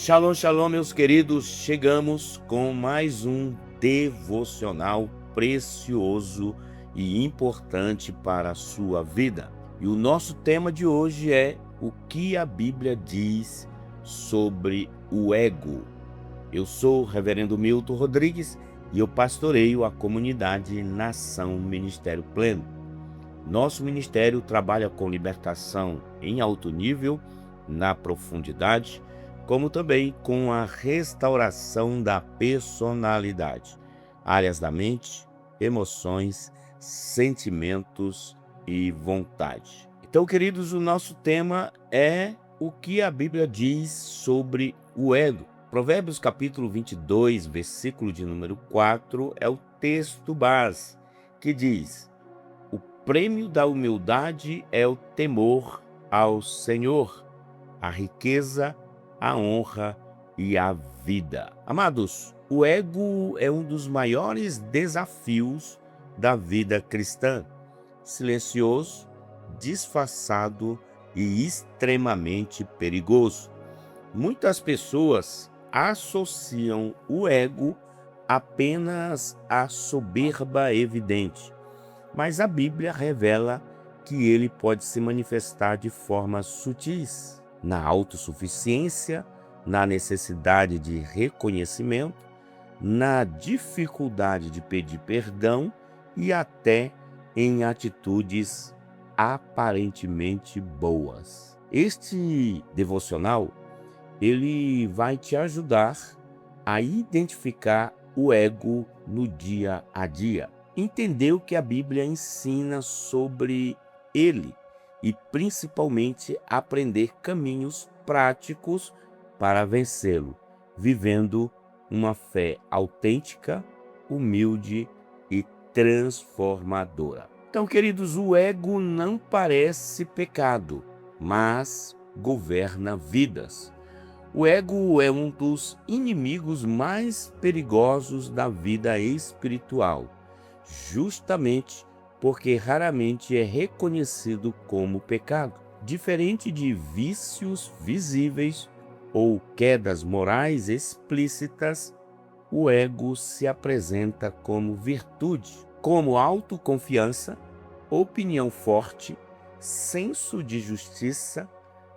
Shalom, shalom, meus queridos. Chegamos com mais um devocional precioso e importante para a sua vida. E o nosso tema de hoje é o que a Bíblia diz sobre o ego. Eu sou o Reverendo Milton Rodrigues e eu pastoreio a comunidade Nação Ministério Pleno. Nosso ministério trabalha com libertação em alto nível, na profundidade, como também com a restauração da personalidade, áreas da mente, emoções, sentimentos e vontade. Então, queridos, o nosso tema é o que a Bíblia diz sobre o ego. Provérbios capítulo 22, versículo de número 4, é o texto base, que diz: o prêmio da humildade é o temor ao Senhor, a riqueza, a honra e a vida. Amados, o ego é um dos maiores desafios da vida cristã. Silencioso, disfarçado e extremamente perigoso. Muitas pessoas associam o ego apenas à soberba evidente, mas a Bíblia revela que ele pode se manifestar de formas sutis, na autossuficiência, na necessidade de reconhecimento, na dificuldade de pedir perdão e até em atitudes aparentemente boas. Este devocional, ele vai te ajudar a identificar o ego no dia a dia, entender o que a Bíblia ensina sobre ele e principalmente aprender caminhos práticos para vencê-lo, vivendo uma fé autêntica, humilde e transformadora. Então, queridos, o ego não parece pecado, mas governa vidas. O ego é um dos inimigos mais perigosos da vida espiritual, justamente porque raramente é reconhecido como pecado. Diferente de vícios visíveis ou quedas morais explícitas, o ego se apresenta como virtude, como autoconfiança, opinião forte, senso de justiça,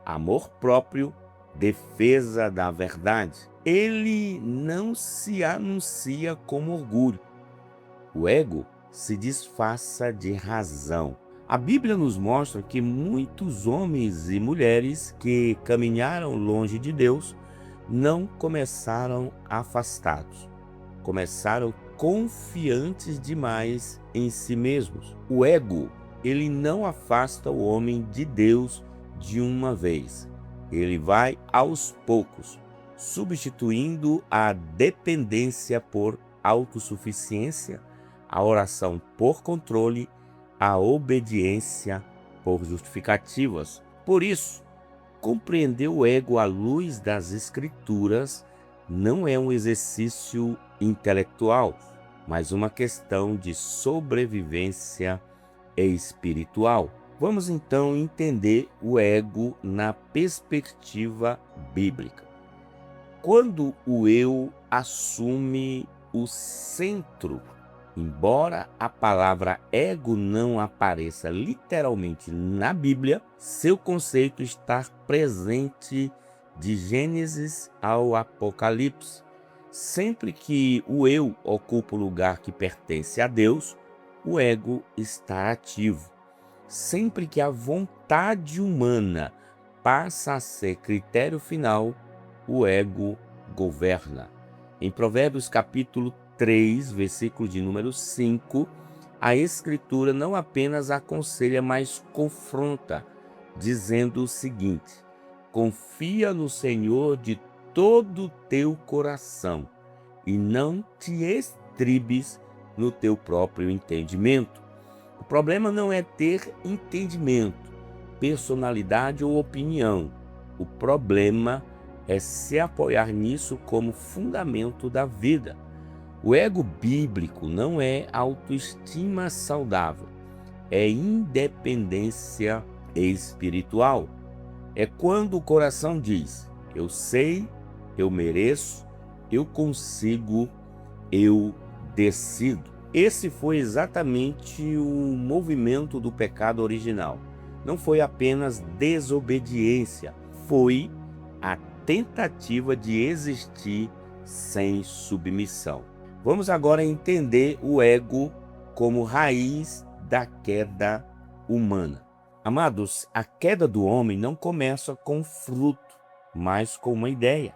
amor próprio, defesa da verdade. Ele não se anuncia como orgulho. O ego se disfarça de razão. A Bíblia nos mostra que muitos homens e mulheres que caminharam longe de Deus não começaram afastados, começaram confiantes demais em si mesmos. O ego, ele não afasta o homem de Deus de uma vez. Ele vai aos poucos, substituindo a dependência por autossuficiência, a oração por controle, a obediência por justificativas. Por isso, compreender o ego à luz das Escrituras não é um exercício intelectual, mas uma questão de sobrevivência espiritual. Vamos então entender o ego na perspectiva bíblica. Quando o eu assume o centro, embora a palavra ego não apareça literalmente na Bíblia, seu conceito está presente de Gênesis ao Apocalipse. Sempre que o eu ocupa o lugar que pertence a Deus, o ego está ativo. Sempre que a vontade humana passa a ser critério final, o ego governa. Em Provérbios capítulo 3, versículo de número 5, a Escritura não apenas aconselha, mas confronta, dizendo o seguinte: confia no Senhor de todo o teu coração e não te estribes no teu próprio entendimento. O problema não é ter entendimento, personalidade ou opinião. O problema é se apoiar nisso como fundamento da vida. O ego bíblico não é autoestima saudável, é independência espiritual. É quando o coração diz: eu sei, eu mereço, eu consigo, eu decido. Esse foi exatamente o movimento do pecado original. Não foi apenas desobediência, foi a tentativa de existir sem submissão. Vamos agora entender o ego como raiz da queda humana. Amados, a queda do homem não começa com fruto, mas com uma ideia.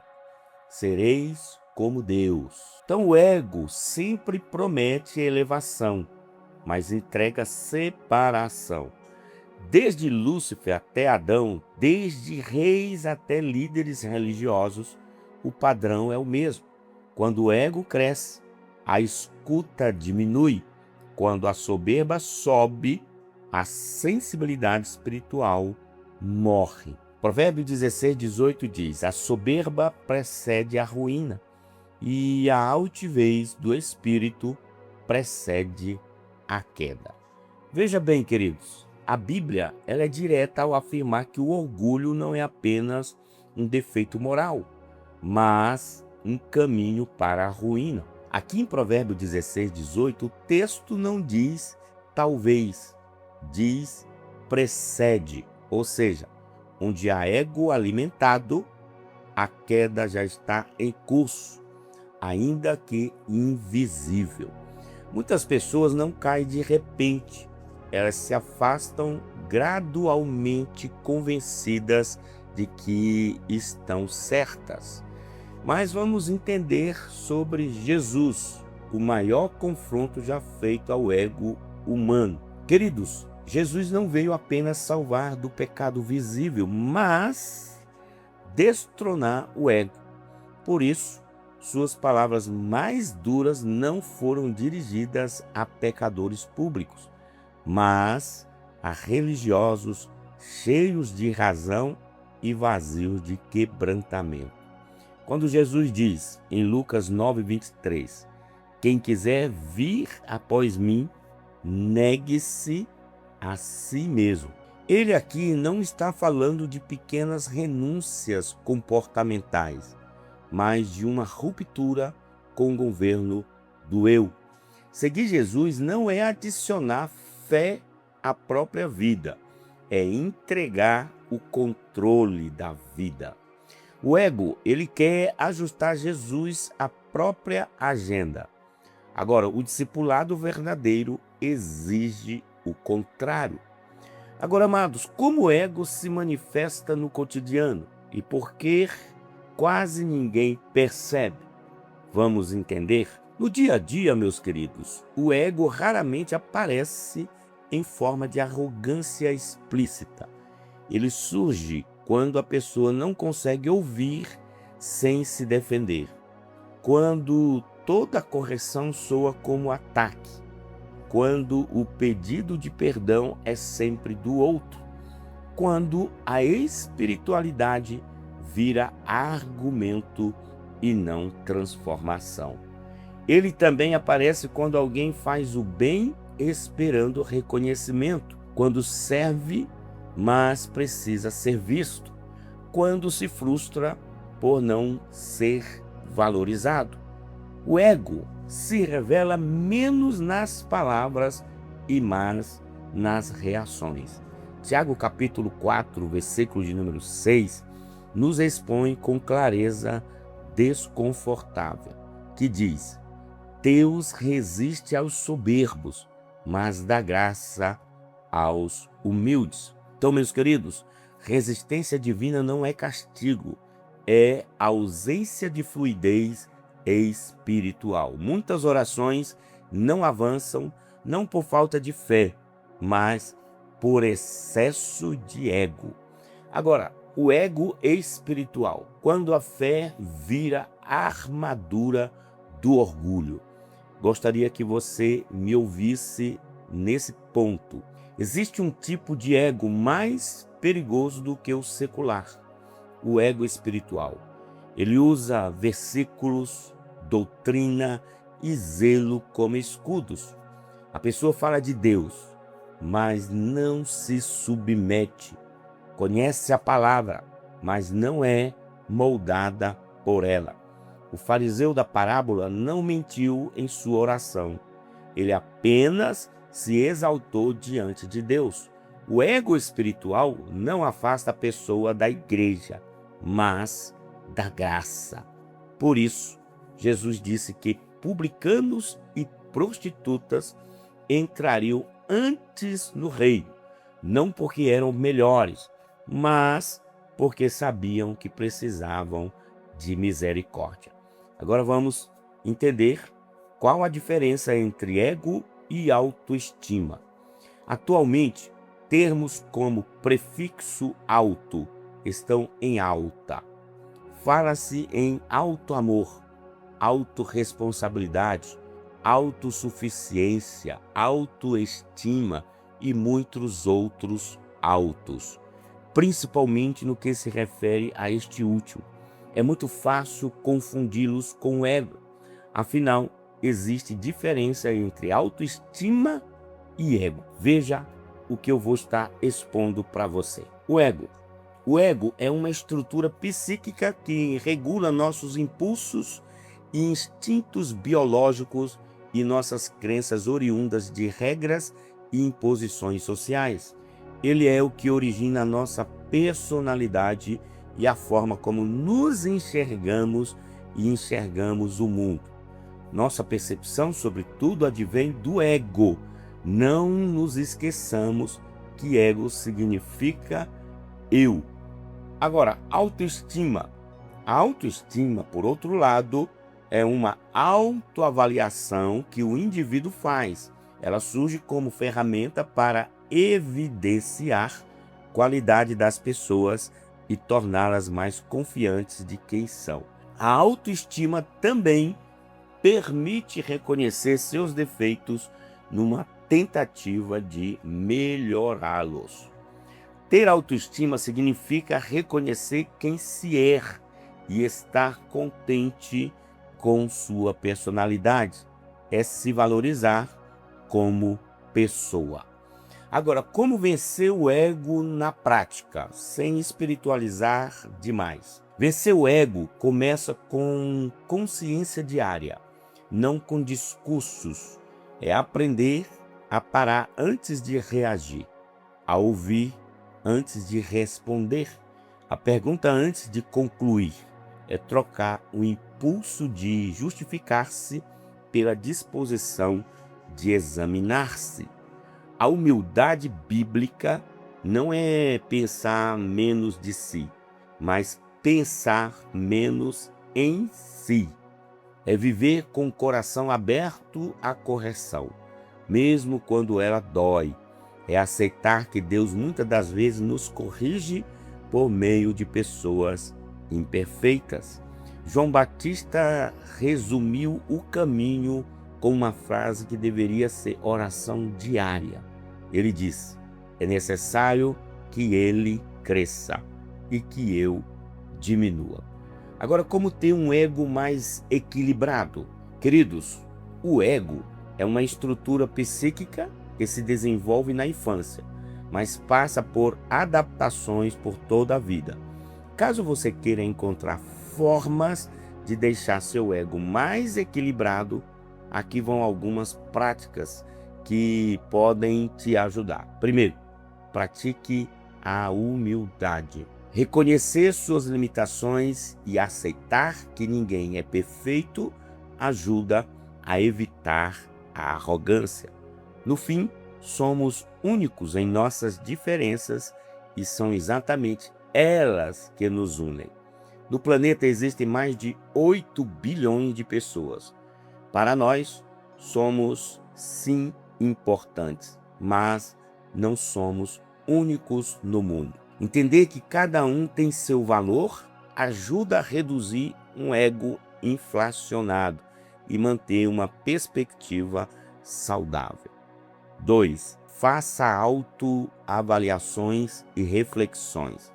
Sereis como Deus. Então o ego sempre promete elevação, mas entrega separação. Desde Lúcifer até Adão, desde reis até líderes religiosos, o padrão é o mesmo. Quando o ego cresce, a escuta diminui. Quando a soberba sobe, a sensibilidade espiritual morre. Provérbio 16:18 diz: a soberba precede a ruína, e a altivez do espírito precede a queda. Veja bem, queridos, a Bíblia ela é direta ao afirmar que o orgulho não é apenas um defeito moral, mas um caminho para a ruína. Aqui em Provérbio 16:18, o texto não diz talvez, diz precede, ou seja, onde há ego alimentado, a queda já está em curso, ainda que invisível. Muitas pessoas não caem de repente, elas se afastam gradualmente, convencidas de que estão certas. Mas vamos entender sobre Jesus, o maior confronto já feito ao ego humano. Queridos, Jesus não veio apenas salvar do pecado visível, mas destronar o ego. Por isso, suas palavras mais duras não foram dirigidas a pecadores públicos, mas a religiosos cheios de razão e vazios de quebrantamento. Quando Jesus diz em Lucas 9:23, quem quiser vir após mim, negue-se a si mesmo. Ele aqui não está falando de pequenas renúncias comportamentais, mas de uma ruptura com o governo do eu. Seguir Jesus não é adicionar fé à própria vida, é entregar o controle da vida. O ego, ele quer ajustar Jesus à própria agenda. Agora, o discipulado verdadeiro exige o contrário. Agora, amados, como o ego se manifesta no cotidiano e por que quase ninguém percebe? Vamos entender? No dia a dia, meus queridos, o ego raramente aparece em forma de arrogância explícita. Ele surge quando a pessoa não consegue ouvir sem se defender, quando toda correção soa como ataque, quando o pedido de perdão é sempre do outro, quando a espiritualidade vira argumento e não transformação. Ele também aparece quando alguém faz o bem esperando reconhecimento, quando serve, mas precisa ser visto, quando se frustra por não ser valorizado. O ego se revela menos nas palavras e mais nas reações. Tiago capítulo 4, versículo de número 6, nos expõe com clareza desconfortável, que diz: Deus resiste aos soberbos, mas dá graça aos humildes. Então, meus queridos, resistência divina não é castigo, é ausência de fluidez espiritual. Muitas orações não avançam, não por falta de fé, mas por excesso de ego. Agora, o ego espiritual, quando a fé vira armadura do orgulho. Gostaria que você me ouvisse nesse ponto. Existe um tipo de ego mais perigoso do que o secular, o ego espiritual. Ele usa versículos, doutrina e zelo como escudos. A pessoa fala de Deus, mas não se submete. Conhece a palavra, mas não é moldada por ela. O fariseu da parábola não mentiu em sua oração. Ele apenas se exaltou diante de Deus. O ego espiritual não afasta a pessoa da igreja, mas da graça. Por isso, Jesus disse que publicanos e prostitutas entrariam antes no reino, não porque eram melhores, mas porque sabiam que precisavam de misericórdia. Agora vamos entender qual a diferença entre ego e autoestima. Atualmente, termos como prefixo auto estão em alta. Fala-se em auto-amor, autorresponsabilidade, autossuficiência, autoestima e muitos outros autos, principalmente no que se refere a este último. É muito fácil confundi-los com o ego. Afinal, existe diferença entre autoestima e ego. Veja o que eu vou estar expondo para você. O ego. O ego é uma estrutura psíquica que regula nossos impulsos e instintos biológicos e nossas crenças oriundas de regras e imposições sociais. Ele é o que origina a nossa personalidade e a forma como nos enxergamos e enxergamos o mundo. Nossa percepção sobre tudo advém do ego. Não nos esqueçamos que ego significa eu. Agora, autoestima. A autoestima, por outro lado, é uma autoavaliação que o indivíduo faz. Ela surge como ferramenta para evidenciar a qualidade das pessoas e torná-las mais confiantes de quem são. A autoestima também permite reconhecer seus defeitos numa tentativa de melhorá-los. Ter autoestima significa reconhecer quem se é e estar contente com sua personalidade. É se valorizar como pessoa. Agora, como vencer o ego na prática, sem espiritualizar demais? Vencer o ego começa com consciência diária, não com discursos. É aprender a parar antes de reagir, a ouvir antes de responder, a pergunta antes de concluir. É trocar o impulso de justificar-se pela disposição de examinar-se. A humildade bíblica não é pensar menos de si, mas pensar menos em si. É viver com o coração aberto à correção, mesmo quando ela dói. É aceitar que Deus muitas das vezes nos corrige por meio de pessoas imperfeitas. João Batista resumiu o caminho com uma frase que deveria ser oração diária. Ele diz: é necessário que ele cresça e que eu diminua. Agora, como ter um ego mais equilibrado? Queridos, o ego é uma estrutura psíquica que se desenvolve na infância, mas passa por adaptações por toda a vida. Caso você queira encontrar formas de deixar seu ego mais equilibrado, aqui vão algumas práticas que podem te ajudar. Primeiro, pratique a humildade. Reconhecer suas limitações e aceitar que ninguém é perfeito ajuda a evitar a arrogância. No fim, somos únicos em nossas diferenças e são exatamente elas que nos unem. No planeta existem mais de 8 bilhões de pessoas. Para nós, somos sim importantes, mas não somos únicos no mundo. Entender que cada um tem seu valor ajuda a reduzir um ego inflacionado e manter uma perspectiva saudável. 2. Faça autoavaliações e reflexões.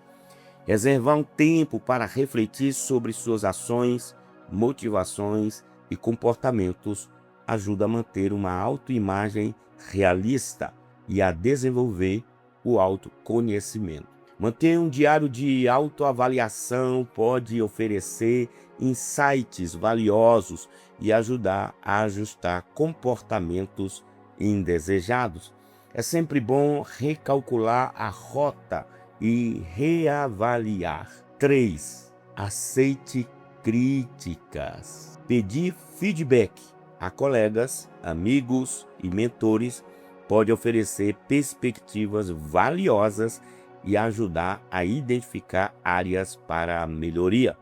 Reservar um tempo para refletir sobre suas ações, motivações e comportamentos ajuda a manter uma autoimagem realista e a desenvolver o autoconhecimento. Manter um diário de autoavaliação pode oferecer insights valiosos e ajudar a ajustar comportamentos indesejados. É sempre bom recalcular a rota e reavaliar. 3. Aceite críticas. Pedir feedback a colegas, amigos e mentores pode oferecer perspectivas valiosas e ajudar a identificar áreas para a melhoria.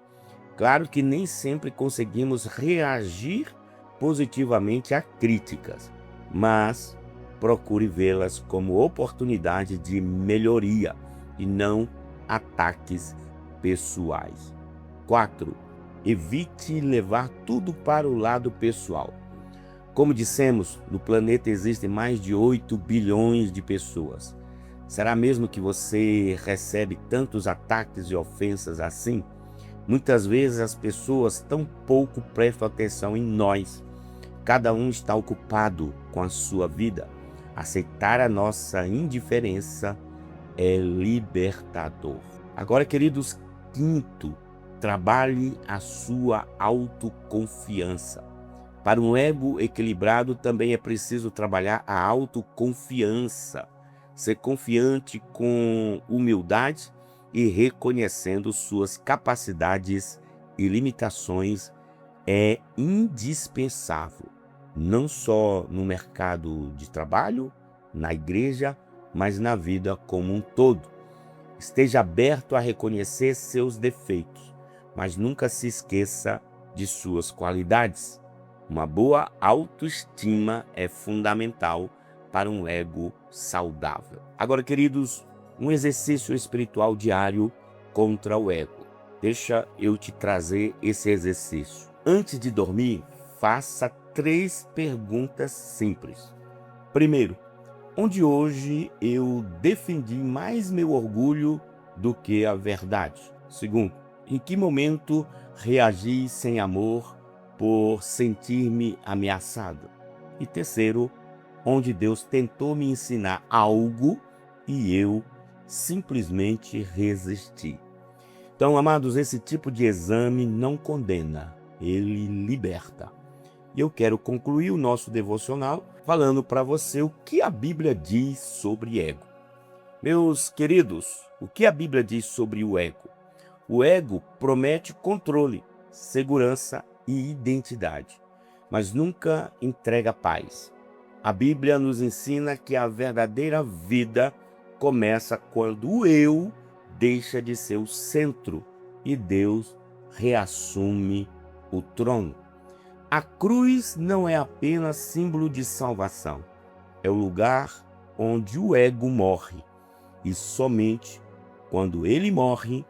Claro que nem sempre conseguimos reagir positivamente a críticas, mas procure vê-las como oportunidade de melhoria e não ataques pessoais. 4. Evite levar tudo para o lado pessoal. Como dissemos, no planeta existem mais de 8 bilhões de pessoas. Será mesmo que você recebe tantos ataques e ofensas assim? Muitas vezes as pessoas tão pouco prestam atenção em nós. Cada um está ocupado com a sua vida. Aceitar a nossa indiferença é libertador. Agora, queridos, 5. Trabalhe a sua autoconfiança. Para um ego equilibrado também é preciso trabalhar a autoconfiança. Ser confiante com humildade e reconhecendo suas capacidades e limitações é indispensável, não só no mercado de trabalho, na igreja, mas na vida como um todo. Esteja aberto a reconhecer seus defeitos, mas nunca se esqueça de suas qualidades. Uma boa autoestima é fundamental para um ego saudável. Agora, queridos, um exercício espiritual diário contra o ego. Deixa eu te trazer esse exercício. Antes de dormir, faça 3 perguntas simples. Primeiro, onde hoje eu defendi mais meu orgulho do que a verdade? Segundo, em que momento reagi sem amor por sentir-me ameaçado? E terceiro, onde Deus tentou me ensinar algo e eu simplesmente resisti. Então, amados, esse tipo de exame não condena, ele liberta. E eu quero concluir o nosso devocional falando para você o que a Bíblia diz sobre ego. Meus queridos, o que a Bíblia diz sobre o ego? O ego promete controle, segurança e identidade, mas nunca entrega paz. A Bíblia nos ensina que a verdadeira vida começa quando o eu deixa de ser o centro e Deus reassume o trono. A cruz não é apenas símbolo de salvação, é o lugar onde o ego morre. E somente quando ele morre,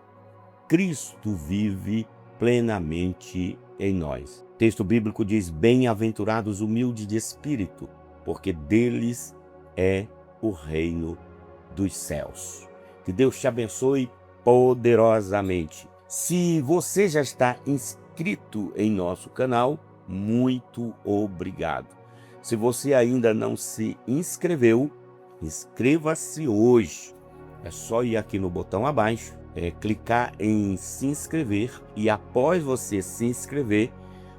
Cristo vive plenamente em nós. O texto bíblico diz: bem-aventurados humildes de espírito, porque deles é o reino dos céus. Que Deus te abençoe poderosamente. Se você já está inscrito em nosso canal, muito obrigado. Se você ainda não se inscreveu, inscreva-se hoje. É só ir aqui no botão abaixo, clicar em se inscrever e após você se inscrever,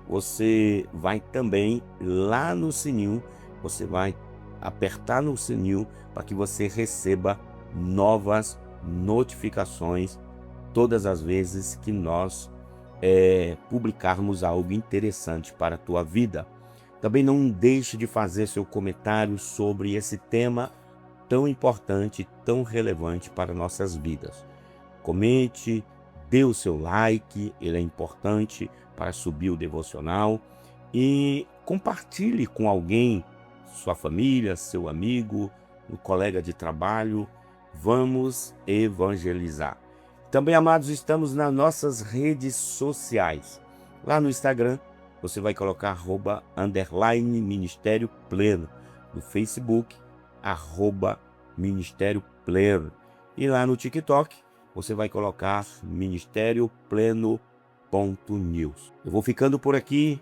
você vai também lá no sininho, você vai apertar no sininho para que você receba novas notificações todas as vezes que nós publicarmos algo interessante para a tua vida. Também não deixe de fazer seu comentário sobre esse tema tão importante, tão relevante para nossas vidas. Comente, dê o seu like, ele é importante para subir o devocional e compartilhe com alguém, sua família, seu amigo, um colega de trabalho. Vamos evangelizar. Também, amados, estamos nas nossas redes sociais. Lá no Instagram, você vai colocar _Ministério Pleno. No Facebook, @Ministério Pleno. E lá no TikTok, você vai colocar ministériopleno.news. Eu vou ficando por aqui.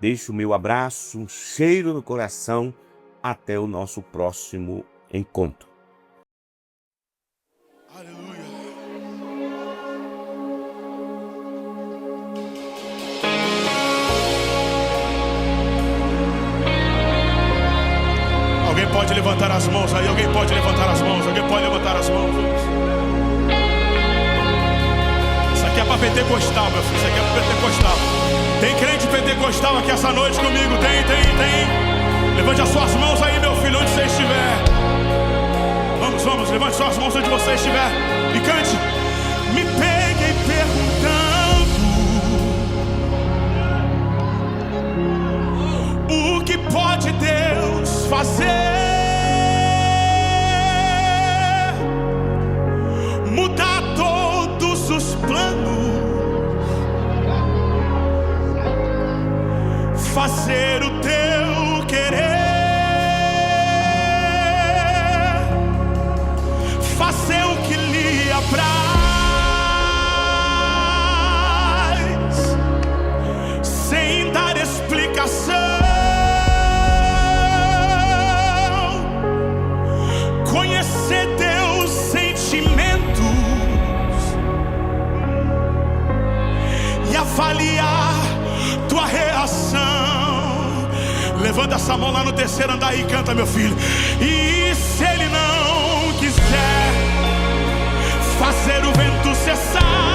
Deixo o meu abraço, um cheiro no coração. Até o nosso próximo encontro. Aleluia. pode levantar as mãos aí? Alguém pode levantar as mãos? Alguém pode levantar as mãos? Isso aqui é para pentecostal, meu filho. Isso aqui é para pentecostal. Tem crente pentecostal aqui essa noite comigo? Tem. Levante as suas mãos aí, meu filho, onde você estiver. Vamos, levante suas mãos onde você estiver e cante. Me peguei perguntando: o que pode Deus fazer? Mudar todos os planos, fazer o teu querer, fazer o que lhe apraz, sem dar explicação, conhecer teus sentimentos e avaliar tua reação. Levanta essa mão lá no terceiro andar e canta, meu filho. E se ele não quiser fazer o vento cessar,